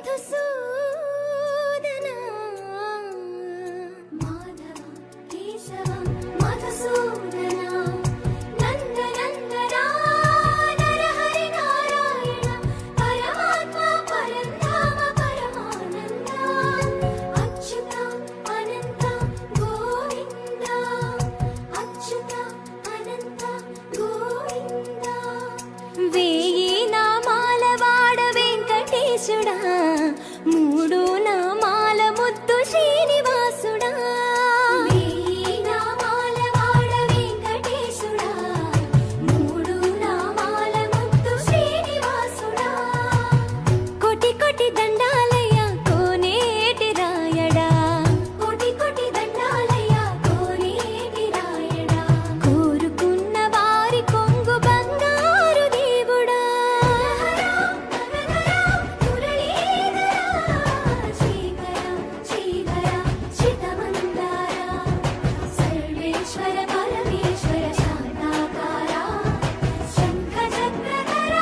మధుసూదన మాధవ కేశవ మధుసూదన నందనందన నరహరి నారాయణ పరమాత్మ పరంధామ పరమానంద అచ్యుత అనంత గోవింద అచ్యుత అనంత గోవింద వేయి నామాల వాడ వెంకటేశుడా మూడు నామాల ముద్దు శ్రీనివాసుడా వేయి నామాల వాడ వెంకటేశుడా మూడు నామాల ముద్దు శ్రీనివాసుడా కోటి కోటి దండాలయ్య కోనేటి రాయడా కోటి కోటి దండాలయ్య కోనేటి రాయడా కోరుకున్న వారి కొంగు బంగారు దేవుడా సర్వేశ్వర పరమేశ్వర శాంతాకార శంఖ చక్రధర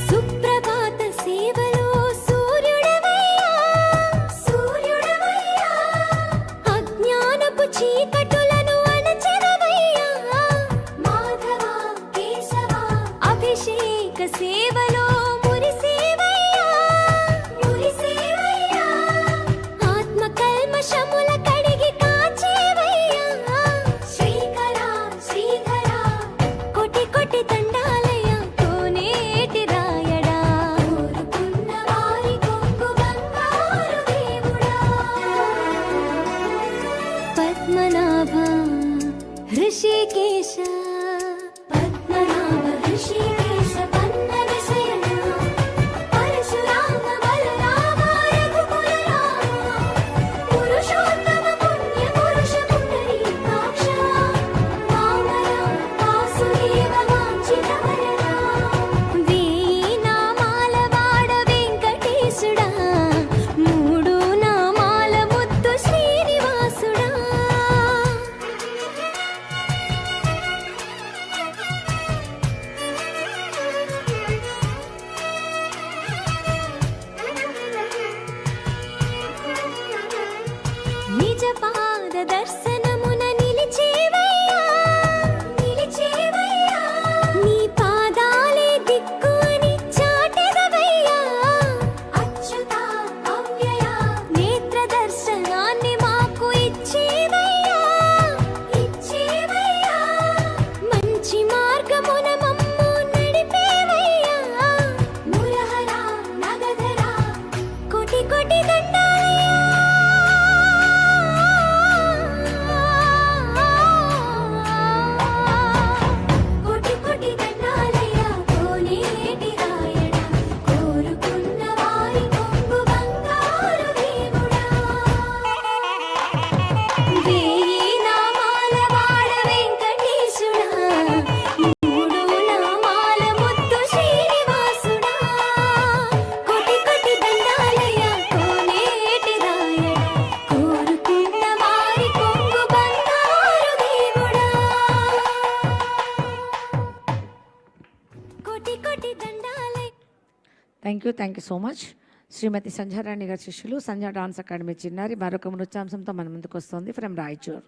సుప్రభాత సేవలో సూర్యుడవయ్యా సూర్యుడవయ్యా అజ్ఞానపు చీకటులను అణచెదవయ్యా మాధవ కేశవ అభిషేక సేవలో మురిసేవయ్యా మురిసేవయ్యా ఆత్మ కల్మషముల కడిగి కాచేవయ్యా శ్రీకర శ్రీధర కోటి కోటి దండాలయ కోనేటి రాయడా కోరుకున్న వారి కొంగు బంగారు దేవుడా పద్మనాభ హృషికేశ పద్మనాభ హృషికేశ పన్నగ శయన పరశురామ బలరామ రఘుకుల రామ పురుషోత్తమ పుణ్య పురుష పుండరీకాక్ష వామన వాసుదేవ వాంఛిత వరద వేయి నామాల వాడ వెంకటేశుడా మూడు నామాల ముద్దు శ్రీనివాసుడా నిజ పాద దర్శనమున నిలిచేవయ్యా నిలిచేవయ్యా నీ పాదాలే దిక్కు అని చాటెదవయ్యా అచ్యుత అవ్యయ నేత్ర దర్శనాన్ని మాకు ఇచ్చేవయ్యా ఇచ్చేవయ్యా మంచి మార్గమున మమ్ము నడిపేవయ్యా మురహర నగధర కోటి కోటి కోటి కోటి దండాలయ్య కోనేటి రాయడా కోరుకున్న వారి కొంగు బంగారు దేవుడా వేయి నామాల వాడ వెంకటేశుడా మూడు నామాల ముద్దు శ్రీనివాసుడా కోటి కోటి దండాలయ్య కోనేటి రాయడా కోరుకున్న వారి కొంగు బంగారు దేవుడా కోటి కోటి దండాలయ్య. Thank you so much. శ్రీమతి సంధ్యారాణి గారి శిష్యులు సంధ్యా డాన్స్ అకాడమీ చిన్నారి మరొక నృత్యాంశంతో మన ముందుకు వస్తుంది ఫ్రమ్ రాయచూర్.